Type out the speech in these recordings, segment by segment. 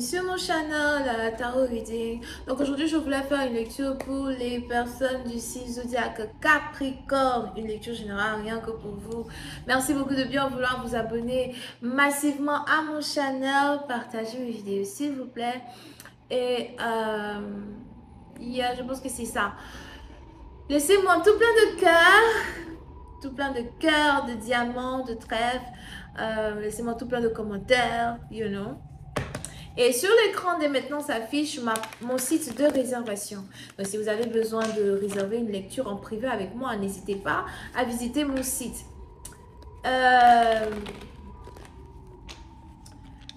sur mon channel Tarot Reading. Donc aujourd'hui je voulais faire une lecture pour les personnes du signe zodiaque Capricorne, une lecture générale rien que pour vous. Merci beaucoup de bien vouloir vous abonner massivement à mon channel, partagez mes vidéos s'il vous plaît et je pense que c'est ça. Laissez-moi tout plein de cœur. Tout plein de cœurs, de diamants, de trèfles. Laissez-moi tout plein de commentaires, you know. Et sur l'écran dès maintenant s'affiche mon site de réservation. Donc si vous avez besoin de réserver une lecture en privé avec moi, n'hésitez pas à visiter mon site.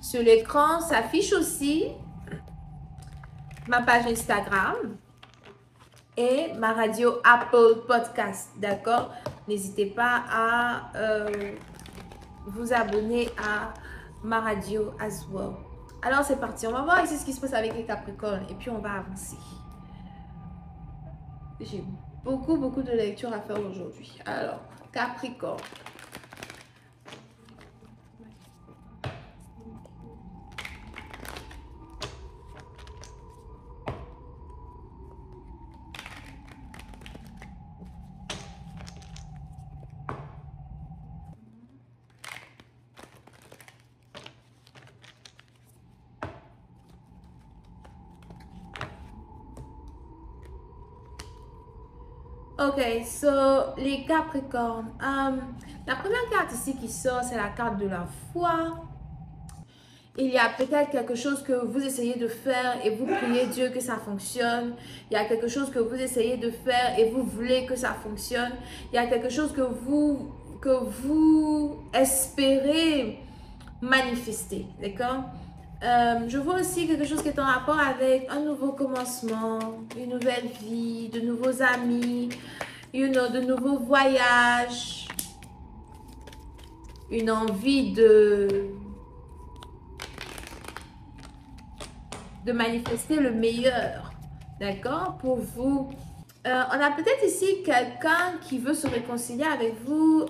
Sur l'écran s'affiche aussi ma page Instagram et ma radio Apple Podcast, d'accord? N'hésitez pas à vous abonner à ma radio as well. Alors c'est parti, on va voir ici ce qui se passe avec les Capricornes et puis on va avancer. J'ai beaucoup de lectures à faire aujourd'hui. Alors, Capricorne. Ok, so les Capricornes. La première carte ici qui sort, c'est la carte de la foi. Il y a peut-être quelque chose que vous essayez de faire et vous priez Dieu que ça fonctionne. Il y a quelque chose que vous essayez de faire et vous voulez que ça fonctionne. Il y a quelque chose que vous espérez manifester, d'accord? Je vois aussi quelque chose qui est en rapport avec un nouveau commencement, une nouvelle vie, de nouveaux amis, de nouveaux voyages, une envie de manifester le meilleur, d'accord, pour vous. On a peut-être ici quelqu'un qui veut se réconcilier avec vous.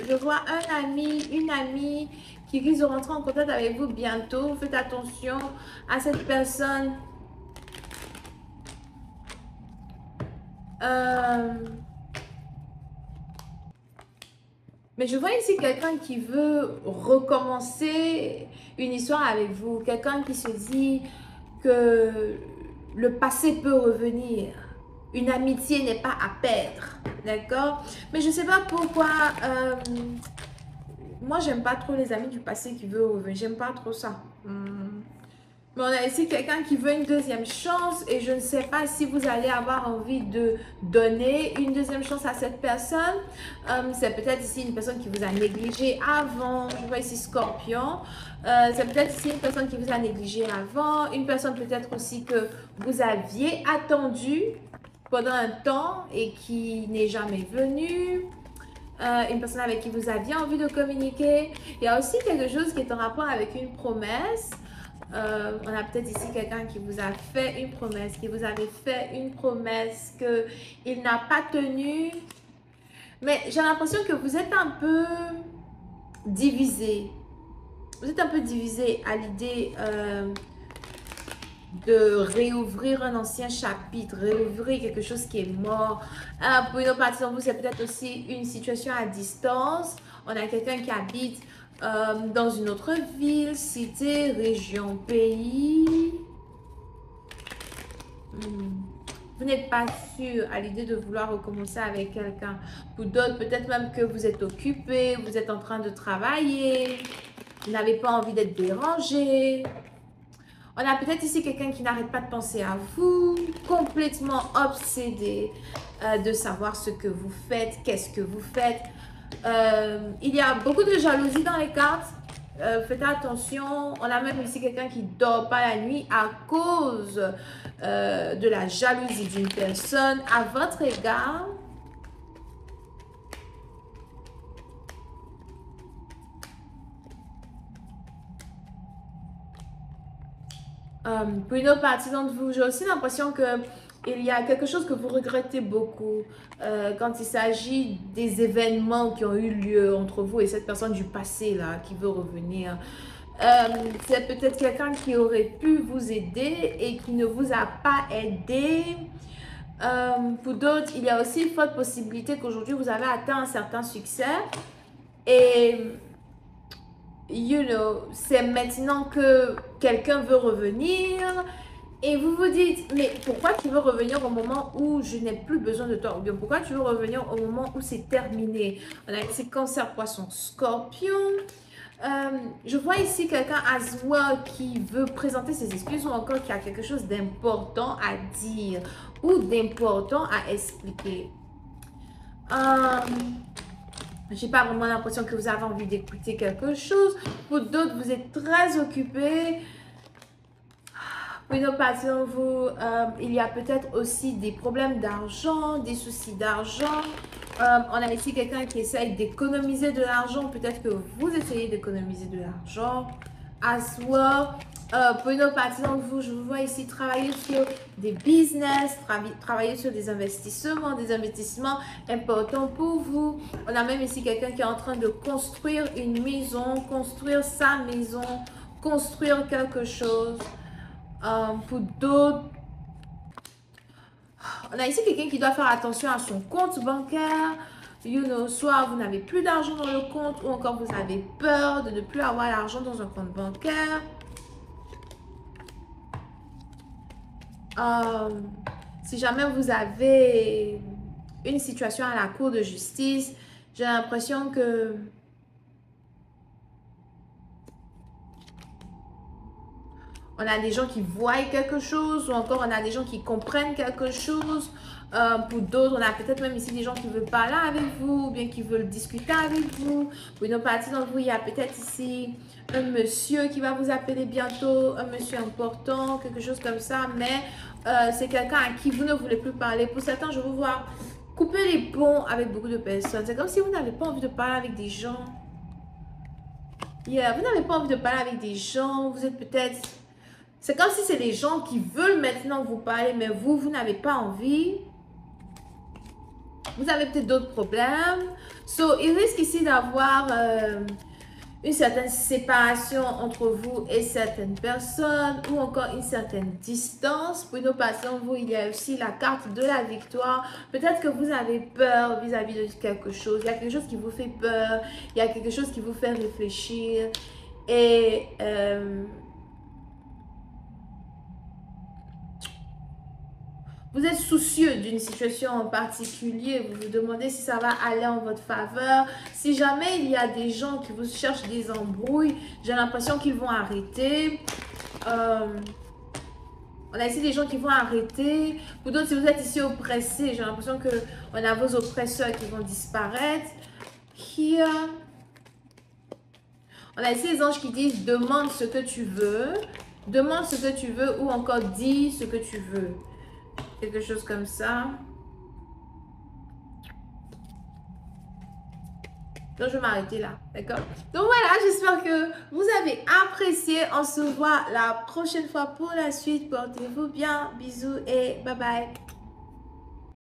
Je vois un ami, une amie qui risque de rentrer en contact avec vous bientôt. Faites attention à cette personne. Mais je vois ici quelqu'un qui veut recommencer une histoire avec vous. Quelqu'un qui se dit que le passé peut revenir. Une amitié n'est pas à perdre. D'accord? Mais je ne sais pas pourquoi... moi, j'aime pas trop les amis du passé qui veulent revenir. J'aime pas trop ça. Mais on a ici quelqu'un qui veut une deuxième chance et je ne sais pas si vous allez avoir envie de donner une deuxième chance à cette personne. C'est peut-être ici une personne qui vous a négligé avant. Je vois ici Scorpion. C'est peut-être ici une personne qui vous a négligé avant. Une personne peut-être aussi que vous aviez attendu pendant un temps et qui n'est jamais venue. Une personne avec qui vous aviez envie de communiquer. Il y a aussi quelque chose qui est en rapport avec une promesse. On a peut-être ici quelqu'un qui vous a fait une promesse, qui vous avait fait une promesse qu'il n'a pas tenue. Mais j'ai l'impression que vous êtes un peu divisé. Vous êtes un peu divisé à l'idée de réouvrir un ancien chapitre, réouvrir quelque chose qui est mort. Pour une autre partie d'entre vous, c'est peut-être aussi une situation à distance. On a quelqu'un qui habite dans une autre ville, cité, région, pays. Vous n'êtes pas sûr à l'idée de vouloir recommencer avec quelqu'un. Pour d'autres, peut-être même que vous êtes occupé, vous êtes en train de travailler, vous n'avez pas envie d'être dérangé. On a peut-être ici quelqu'un qui n'arrête pas de penser à vous, complètement obsédé de savoir ce que vous faites, qu'est-ce que vous faites. Il y a beaucoup de jalousie dans les cartes. Faites attention. On a même ici quelqu'un qui ne dort pas la nuit à cause de la jalousie d'une personne à votre égard. Pour une autre partie d'entre vous, j'ai aussi l'impression que il y a quelque chose que vous regrettez beaucoup quand il s'agit des événements qui ont eu lieu entre vous et cette personne du passé là qui veut revenir. C'est peut-être quelqu'un qui aurait pu vous aider et qui ne vous a pas aidé. Pour d'autres, il y a aussi une forte possibilité qu'aujourd'hui, vous avez atteint un certain succès. Et, c'est maintenant que quelqu'un veut revenir. Et vous vous dites, mais pourquoi tu veux revenir au moment où je n'ai plus besoin de toi? Ou bien pourquoi tu veux revenir au moment où c'est terminé? On a ici Cancer, Poisson, Scorpion. Je vois ici quelqu'un as well qui veut présenter ses excuses ou encore qui a quelque chose d'important à dire ou d'important à expliquer. J'ai pas vraiment l'impression que vous avez envie d'écouter quelque chose. Pour d'autres, vous êtes très occupés. Pour une autre partie d'entre vous, il y a peut-être aussi des problèmes d'argent, des soucis d'argent. On a ici quelqu'un qui essaye d'économiser de l'argent. Peut-être que vous essayez d'économiser de l'argent. As well. Pour une autre partie d'entre vous, je vous vois ici travailler sur des business, travailler sur des investissements importants pour vous. On a même ici quelqu'un qui est en train de construire une maison, construire sa maison, construire quelque chose. Pour d'autres, on a ici quelqu'un qui doit faire attention à son compte bancaire. Soit vous n'avez plus d'argent dans le compte ou encore vous avez peur de ne plus avoir l'argent dans un compte bancaire. Si jamais vous avez une situation à la cour de justice, j'ai l'impression que on a des gens qui voient quelque chose ou encore on a des gens qui comprennent quelque chose. Pour d'autres, on a peut-être même ici des gens qui veulent parler avec vous ou bien qui veulent discuter avec vous. Pour une autre partie d'entre vous, il y a peut-être ici un monsieur qui va vous appeler bientôt, un monsieur important, quelque chose comme ça. Mais c'est quelqu'un à qui vous ne voulez plus parler. Pour certains, je vous vois couper les ponts avec beaucoup de personnes. C'est comme si vous n'avez pas envie de parler avec des gens. Vous n'avez pas envie de parler avec des gens. Vous êtes peut-être... C'est comme si c'est les gens qui veulent maintenant vous parler, mais vous n'avez pas envie. Vous avez peut-être d'autres problèmes. Il risque ici d'avoir une certaine séparation entre vous et certaines personnes ou encore une certaine distance. Pour une personne, il y a aussi la carte de la victoire. Peut-être que vous avez peur vis-à-vis de quelque chose. Il y a quelque chose qui vous fait peur. Il y a quelque chose qui vous fait réfléchir. Et... vous êtes soucieux d'une situation en particulier, vous vous demandez si ça va aller en votre faveur. Si jamais il y a des gens qui vous cherchent des embrouilles, j'ai l'impression qu'ils vont arrêter. On a ici des gens qui vont arrêter. Pour d'autres, si vous êtes ici oppressé, j'ai l'impression qu'on a vos oppresseurs qui vont disparaître. Here. On a ici les anges qui disent demande ce que tu veux. Demande ce que tu veux ou encore dis ce que tu veux. Quelque chose comme ça. Donc, je vais m'arrêter là. D'accord? Donc, voilà. J'espère que vous avez apprécié. On se voit la prochaine fois pour la suite. Portez-vous bien. Bisous et bye bye.